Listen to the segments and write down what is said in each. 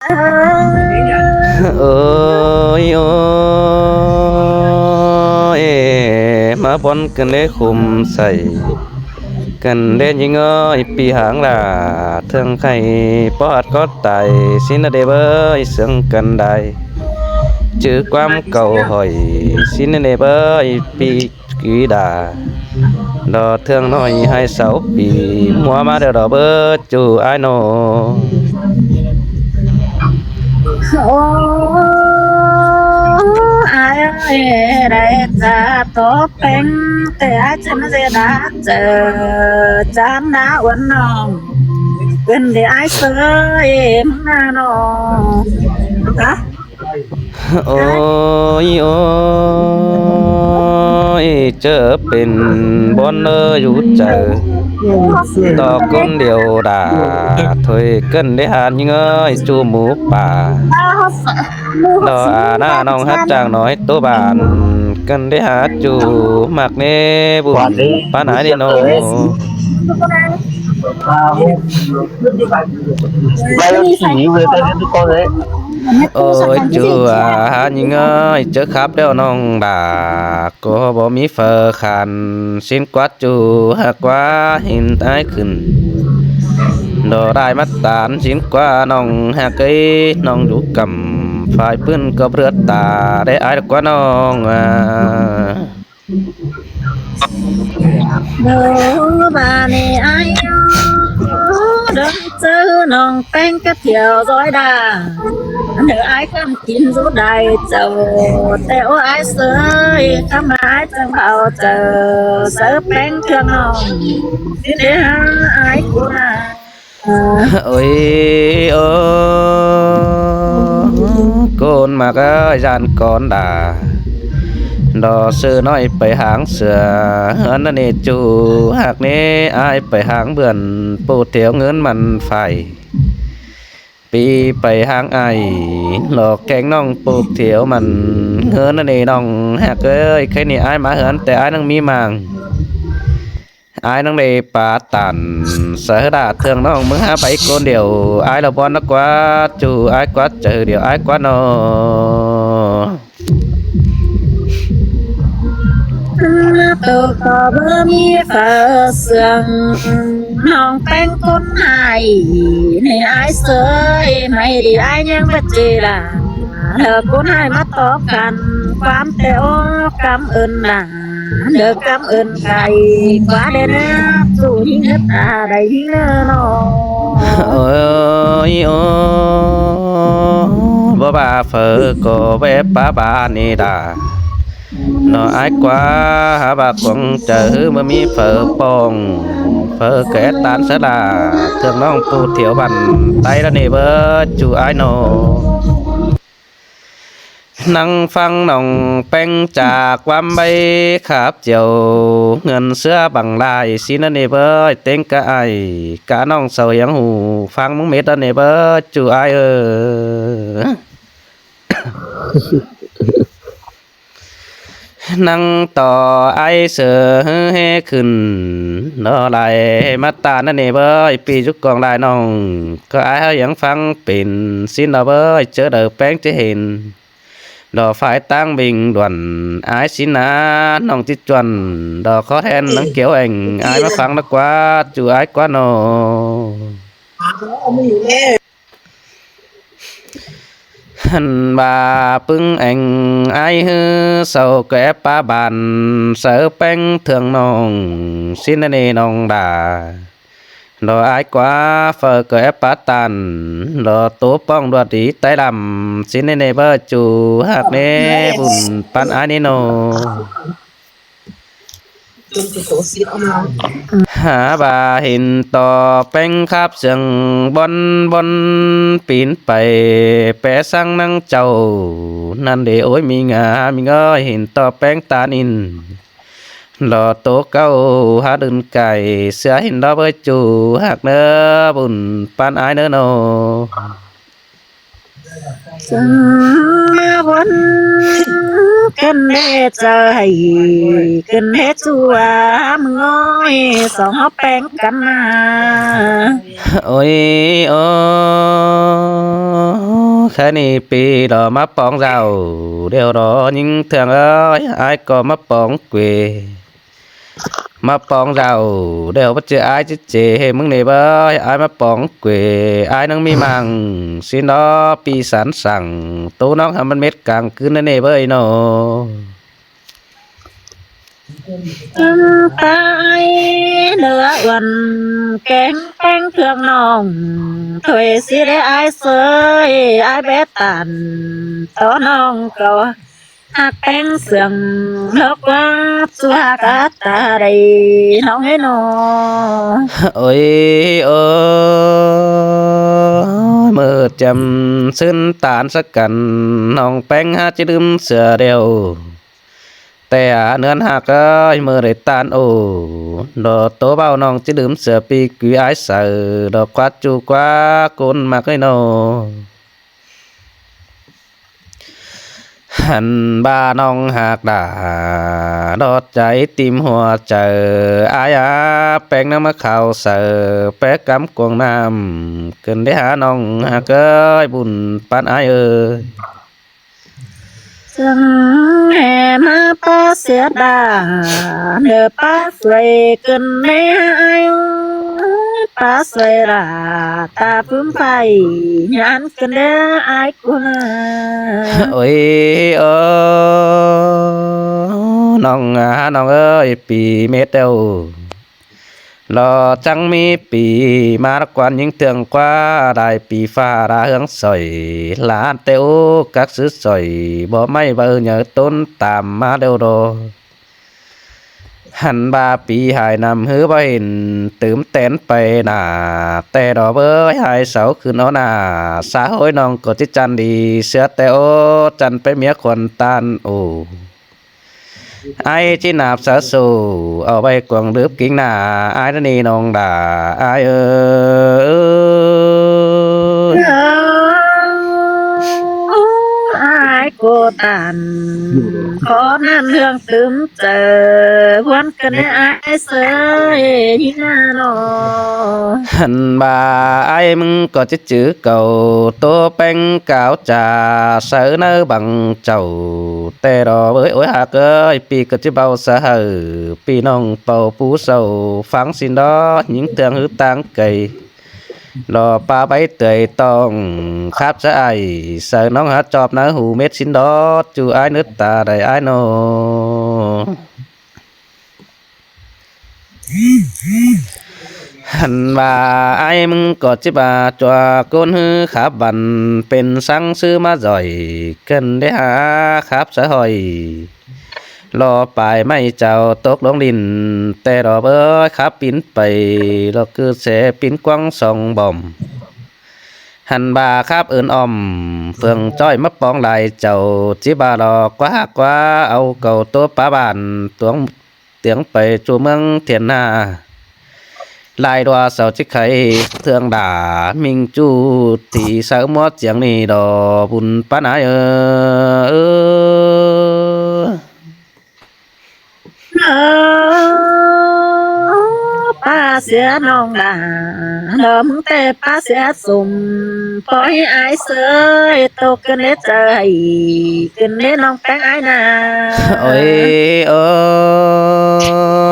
เอ้ยโอ้ยมาบอนกันเลยคุมใส่กันเล่นยิงอ้อยปีหางล่ะเทิงไข่ปอดก็ตายสินะเดเบยเสียงกันได้จื้อความเก่าหอยสินะเดเบยปีกีดาดอเทืองน้อยให้เสาปีมัวมาเด้อดอเบิดจูอ้ายโน Ô ai ơi đây ta tốt bên để ai chân sẽ đã chờ chán đã uốn nòng bên để ai sơ em nó hả โอ้ยโอ้ยเจอเป็นบอนเนอร์อยู่เจอต่อคนเดียวด่าถอยกันได้หานยังเอ้ยจูหมูป่าดออาหน้าน้องฮัดจางน้อยตัวบานกันได้หาจูมักเน่บุญปานหายดีโน Bay ông chỉ về tay đến con đấy. โอ้ยจัวยิงเอ้ยเจอครับเดี๋ยวน้องด่าก็บ่มีเฟอขันสิ้นกวัดจูหากว่าหินตายขึ้นดอได้มาตานสิ้นกว่าน้องหากไอ้น้องอยู่กำฝ่ายปืนก็เลือดตาได้อายกว่าน้องĐỡ bà này ai đỡ chớ nòng canh cái thiểu dõi đà đỡ ai cầm kín rút đài chầu tẹo ai sơi cầm ai chẳng bảo chờ sớ bánh thương nòng để ai cũng là โอ้ยโอ้โกนมากยานก่อนด่าดอซื้อน้อยไปหางเสืออันนั้นนี่จูหากนี้อายไปหางเบื่อนปูเถียวเงินมันไฟปีไปหางไอหลอกแกงน้องปูเถียวมันเงินนั่นนี่น้องหากเอ้ยแค่นี้อายมาเหินแต่อายนังมีมังอายนังได้ปาตันเสือดาเทืองน้องมึงหาไปคนเดียวอายเราบอลนักกว่าจูอายกว่าเจอเดียวอายกว่าน้อ tôi có bơ mi phở sương nòng canh con ai này ai sơi mày đi ai nhưng bất chỉ là được con hai mắt to cầnความเตโอcảm ơn là được cảm ơn cày quá đến dù những hết à đầy nó โอ้ยโอ้บ่บาเฟอก็เวปาบานี่ดาเนาะอายกว่าหาบากของเจอเมื่อมีเฟอปองเฟอแก่ตานสะดาเทืองน้องปูเถียวบันไตละนี่เบิดจูอายโนนั่งฟังน้องแป้งจากความใบขาบเจียวเงินเสื้อบังลายสินะนี่เบิดเต็งกะไอกะน้องเสายังหูฟังมึงเม็ดละนี่เบิดจูอายนั่งต่อไอเสือเฮขึ้นนอไหลมาตานั่นนี่เบ้ยปีจุกกองได้น้องก็ไอเขายังฟังเป็นสิ้นเราเบ้ยเจอเดือแป้งจะเห็นดอกฝ่ายตั้งบิงด่วนไอสินะน้องจิตจวนดอกขอแทนนังเกี่ยวเองไอมาฟังนักกว่าจูไอกว่าน้อ hành bà bưng anh ai hư sầu kẻ pa bàn sợ bánh thường nòng xin anh nòng đà đồ ai quá phở kẻ pa tàn đồ tố bong đồ tí tay làm xin anh bơ chủ hạt nê bùn pan ai nê nô hả bà hình tò bánh khắp rừng bon bon pinไปแปะสังนังเจ้านั่นเดโอ้ยมีงามีเงยหินต่อแป้งตานินหล่อโตเก้าหาดึนไก่เสือหินดอกเบอจูหักเนื้อบุญปานอายเนื้อโน จึงมาวันกันแน่ใจกันแน่จัวมึงอ้อยสองเขาแป้งกันมา โอ้ยโอ้แค่นี้ปีดอมาปองเราเดี๋ยวรอยิงเถื่องเอ้ยไอ้ก็มาปองเกวมาปองเราเดี๋ยวมาเจอไอ้จะเจมึงนี่เบ้ยไอ้มาปองเกวไอ้นังมีมังสินอปีสันสั่งตู้น้องทำมันเม็ดกลางคืนนั่นเองเบ้ยเนาะ จึงตายเดือวันแกงแป้งเครื่องน้องถอยสิได้อายเสยอายเบตันต่อน้องก็หักแป้งเสื่องเลิกว่าสุหากาตาใดน้องให้น้อง ôi ôi mơ chầm xin tàn sắc cảnh nòng bánh hát chứ đừng sửa đềuแต่เนื้อหักเอ้ยมือได้ตานโอ้ดอกโตเบาน้องจะดื่มเสือปีกุยไอเสือดอกกวาดจูกว่าคนมากเลยโนหันบ้าน้องหักด่าดอดใจติมหัวเจออายาแป้งน้ำมะขาวเสือแป้งกำกวงน้ำเกินได้หาน้องหักเอ้ยบุญปานอายเอ้ย จึงแห่มาป้าเสียดาเดือป้าสวยเกินไม่หายป้าสวยละตาพึ่งไฟงานกันเด้ออายกูนะ ôi ơ nong à nong ơi pì mét đâu lo chẳng mi pì mà quan những tường qua đại pì pha ra hướng sỏi lá tiêu các sứ sỏi bỏ máy bờ nhớ tôn tạm mà đâu đồหันบาปีหายนำหื้อบ่เห็นตื่มเต้นไปหนาแต่ดอกเบ้ยหายเสาคือน้อหนาสาโหยน้องก็จิจันดีเสือแต่โอจันไปเมียคนตานโอไอ้จีนาบสาสูเอาไปกวางลืบกิ่งหนาไอ้นั่นนี่น้องด่าไอ้เออ อายโกตันขอนั่นเรื่องตึมเจอวันกันได้อายเสยที่หน้าหนอ หันบาไอ้มึงก็จะจื้อเก่าตัวเป็นกาวจ่าเสือเนื้อบังเจ้าแต่รอเอ้ยโอ้ยหากเอ้ยปีก็จะเบาสะหือปีน้องเป่าปูเศร้าฟังสินดอหญิงเตืองหือตังไก่รอปลาใบเตยต้องคาบจะไอเสือน้องหาจอบนะหูเม็ดสินดอจูไอ้นึกตาได้ไอ้โน หันว่าไอ้มึงก็จิบาจัวก้นฮือขับบันเป็นสังซื้อมาจ่อยเกินได้หาขับสะหอยรอปลายไม่เจ้าตกลงดินแต่รอเบอขับปินไปรอคือเสปินกว้างสองบ่อมหันบาขับเอินออมเฟืองจ้อยมะปองลายเจ้าจิบารอกว่าเอาเก่าตัวป้าบานตัวเตียงไปจูเมืองเทียนนา lại đoa sao chiếc khay thương đà mình chu thì sao mót chẳng này đò bùn bán aiป้าเสียน้องด่าดอมึงแต่ป้าเสียสุ่มปล่อยอายเสยตกกันเด้ใจกันเด้น้องแป้งอายนา ôi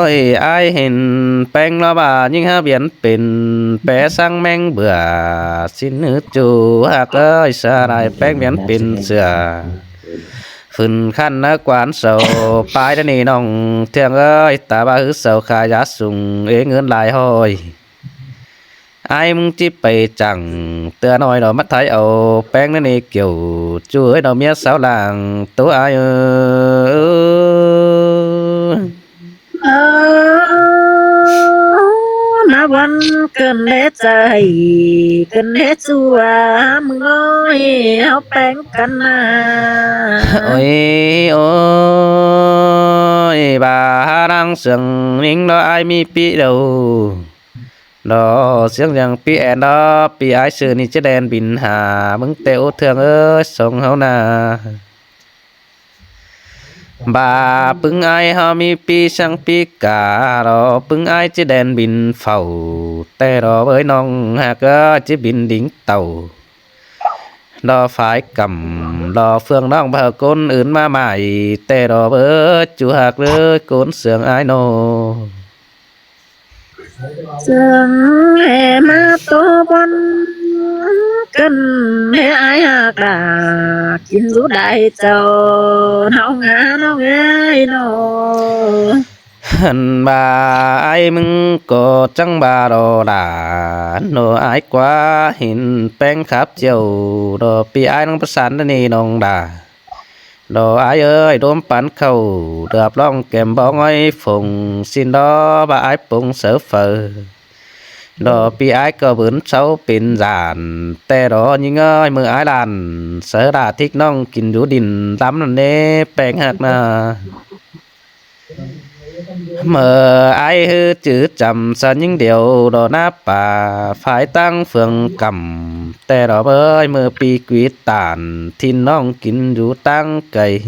ôi ai hình bánh lo bà nhưng ha biển pin bé sang men bữa xin nữ chủ hạc ơi xa lại bánh biển pin sửa phần khăn nó quán sầu bài đó nì nòng thiêng ơi ta ba hứ sầu khai giá sùng ế ngươn lại hồi ai mong chỉ bày chẳng tựa nói nó mắt thấy ồ bánh nó nì kiểu chú ơi nó miết sáu làng tố aiมาวันเกินเด้ใจเกินเด้จัวมึงอ้อยเอาแป้งกันมา ôi ôi bà đang sừng nín đó ai mi pi đầu ดอเสียงอย่างปีแอนดอปีไอซื้อนี่จะแดนบินหามึงเตวเถืองเอ้ยส่งเฮานาบาปึงไอเฮามีปีช่างปีการอปึงไอจะแดนบินเฝ้าแต่รอเอ้ยน้องหากจะบินดิ่งเต่าดอฝ่ายกำดอเฟืองน้องเบอคนอื่นมาใหม่แต่รอเบิดจูหักเลยโกนเสืองไอโน sương hè ma tô bon cân hè ai hạc đà chín rú đại châu nó ngái nó หันบาไอ้มึงก็จังบาดอดาโนไอ้ายกว่าหินแป้งขับเจียวดอปีไอ้ายน้องประสานนี่น้องดาดอไอ้ายเอ้ยโดมปันเข้าเดือบร้องแก้มบ้องไอ้ฝงสินดอบาไอ้ายปงเสือเฟอดอปีไอ้ายก็บืนเช้าเป็นจานแต่ดอยิงเอ้ยมือไอ้ายลานเสือดาทิกน้องกินอยู่ดินล้ำนั่นเน่แป้งหักนา mờ ai hư chữ chậm sa những điều đó nắp bà phải tăng phượng cầm tè đó bơi mờ pi quý tàn thiên nong kín rú tăng cây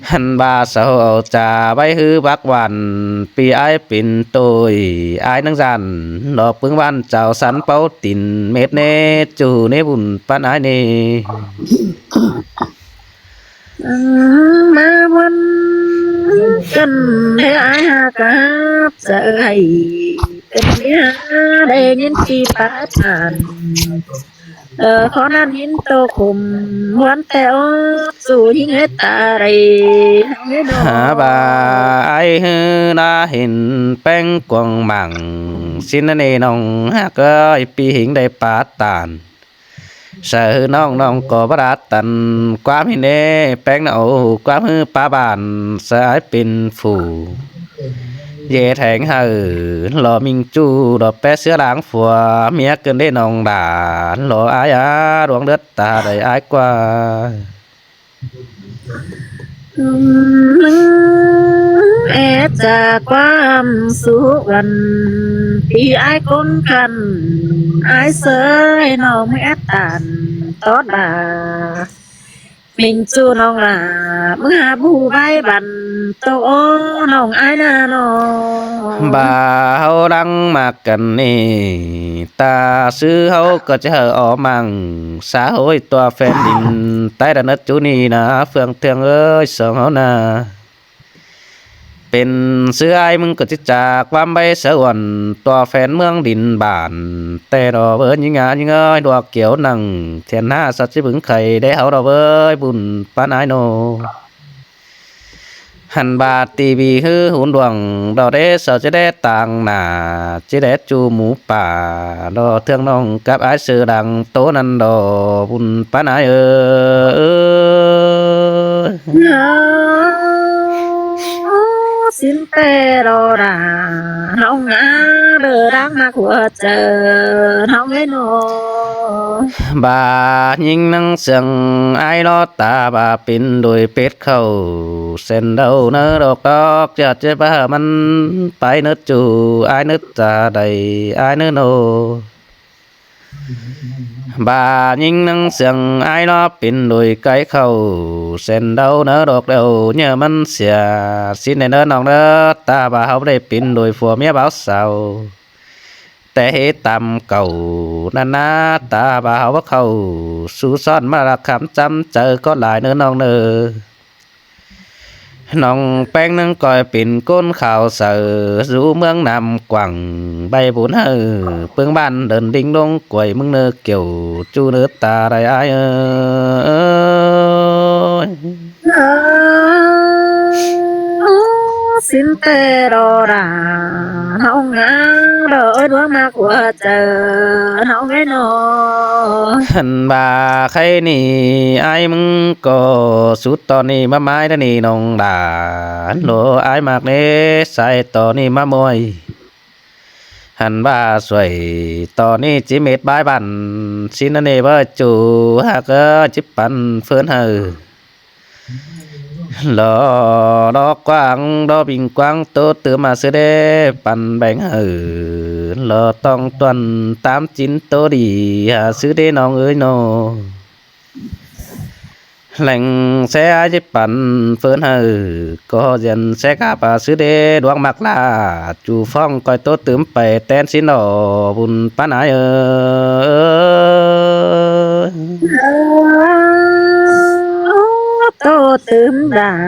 hắn bà sao trà bay hư bác hoàn pi ai pin tôi ai năng giàn nó bưng ban chào sắn bao tin mệt nè chủ nè bùn pan ai nè ma văn cân hè ai hạc sợ hay cân hè đây những chi phá tràn khó nan hiến tô khùng muốn theo dù những hết ta đây hả bà ai hư đã hình beng quăng mảng xin anh nè nong hát ơi pi hình đây phá tàn sợน้องก็บ่รัดตันความหินเน่แป้งเอาความฮือป้าบานสายเป็นฝูเย่แทงเฮอหล่อมิงจูดอกแปะเสื้อหลังฝัวเมียเกินได้น้องด่าหล่ออายดวงเลือดตาได้อายกว่า จากความสุขที่ไอ้คนกันไอ้เสยน้องไม่ตันตอดบามิงจูน้องลาเมื่อผู้ใบบันโตน้องไอ้นาน้อง บ่าเฮาดังมากกันนี่ตาซื้อเฮาก็จะออมังสาโหยตัวแฟนดินใต้ระนัดจูนี่นะเฟืองเทืองเอ้ยสองเฮานะเป็นเสื้อไอ้มึงก็จะจากความใบเสวนตัวแฟนเมืองดินบานแต่ดอกเบิ้ยิงยิงเอ้ยดอกเกี่ยวนังเทียนหน้าสัตว์สิบึงไข่ได้เฮาดอกเอ้ยบุญปานไอโนหันบาทตีบีฮือหุ่นดวงดอกเดสจะได้ต่างหน้าจะได้จูหมูป่าดอกเทืองน้องกับไอ้เสือดังโตนันดอกบุญปานไอxin tê đồ đà không ngã đờ đang mà của chờ không lấy nô บายิงนังเสียงไอ้ลอตาบาปินโดยเป็ดเข้าเส้นเดาเนื้อดอกดอกจะเจ็บมันไปเนื้อจูไอ้เนื้อตาใดไอ้เนื้อโนบายิงนังเสียงไอ้ลอปินโดยไก่เข้าเส้นเดาเนื้อดอกเดาเนี่ยมันเสียสิ้นในเนื้อน้องเนื้อตาบาเขาได้ปินโดยผัวเมียบ่าวสาวแต่เหตุตามเก่านานาตาบ่าวว่าเขาสู้ซ่อนมาละคำจำเจอก็หลายเนื้อน้องเนื้อน้องแป้งนึงก่อยปิ่นก้นข่าวเสือรู้เมืองนำกวังใบบุญเฮอเปืองบ้านเดินดิ่งลงกวยมึงเนื้อเกี่ยวจูเนื้อตาได้อายxin tê đồ đà không ngã đợi đuối mà của chờ không lấy nô หันบาใครนี่ไอ้มึงก็สุดตอนนี้มาไม้แล้วนี่น้องด่าโลไอ้มากเน่ใส่ตอนนี้มามวยหันบาสวยตอนนี้จิเม็ดบายบันสินเนบ่จูหากจิปันเฟินเฮอ lò quang đo bình quang tô từ mà xưa đêปั่นbánh hở lò tòng tuần 89 tô đi hà xưa đêน้องơi nô lành xe ai chếปั่น phơn hở có dần xe cả bà xưa đê đoán mặc là chủ phong coi tô tướm bày tên xin đỏ bùn bán ai tô tươm đà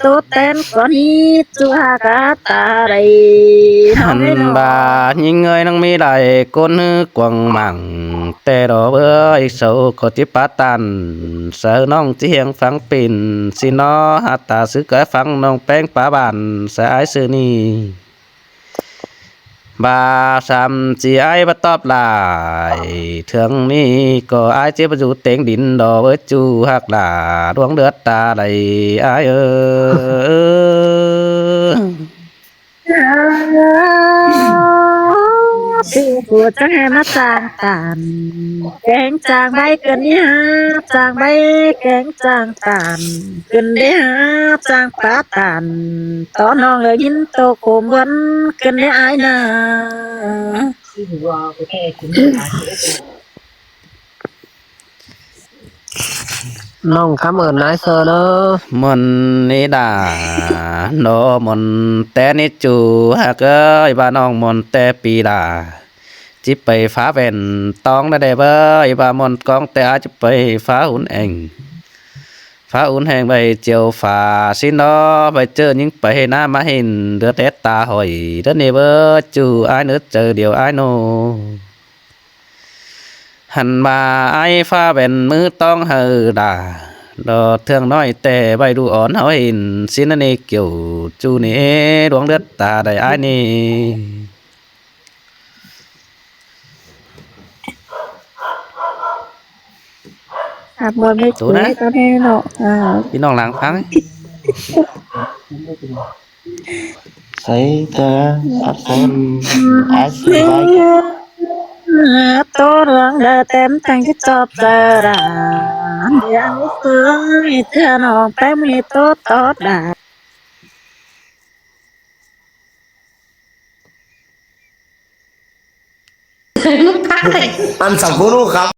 tô tên con ít chua cá ta đây hẳn bà nhìn người năng mi lại côn quăng mảng tê đó bơi sâu có tiếp bát tàn sợ nong chỉ hieng phẳng pin xin nó hát ta xứ cái phẳng nong bén phá bàn sẽ ái sư ni bà xăm chỉ ai bắt tóc lại thường ni có ai chế bắt dù tiếng đỉnh đó với chú hoặc là đuông đớt ta đầy ai sư phụ chẳng em mắt chàng tàn kén chàng bay cần đi hát chàng bay kén chàng tàn cần đi hát chàng phá tàn tỏ non lời nhìn tô cồm vẫn cần đi ai nà น้องคำเอิญนายเซอร์เนอะ môn ni đà nó môn té ni chủ hạc ơi bàน้องมนแต่ปีดาจิไปฟ้าแว่นตองได้เบ้ยbà môn conแต่จิไปฟ้าหุ่นเองฟ้าอุ่นแห่งใบเจียวฟ้าสินอใบเจอยิ่งไปหน้ามาเห็นเดือดเด็ดตาหอยเดือดนี่เบ้อจูอ้ายเนื้อเจอเดียวอ้ายโนหันมาไอ้ฟ้าแว่นมือต้องเฮอด่าดอเทืองน้อยแต่ใบดูอ่อนเฮาเห็นสินนี่เกี่ยวจูนี่ดวงเลือดตาได้อ้ายนี่ หากมวยไม่คุยก็แน่เนาะ พี่น้องหลังฟัง ใส่เธออับสนแอสไว้ โตเรื่องเดินเต็มทั้งที่จบเจอด่าเดี๋ยวเสือมีเธอน้องไปมีโตโตด่า อันสับกูรู้ครับ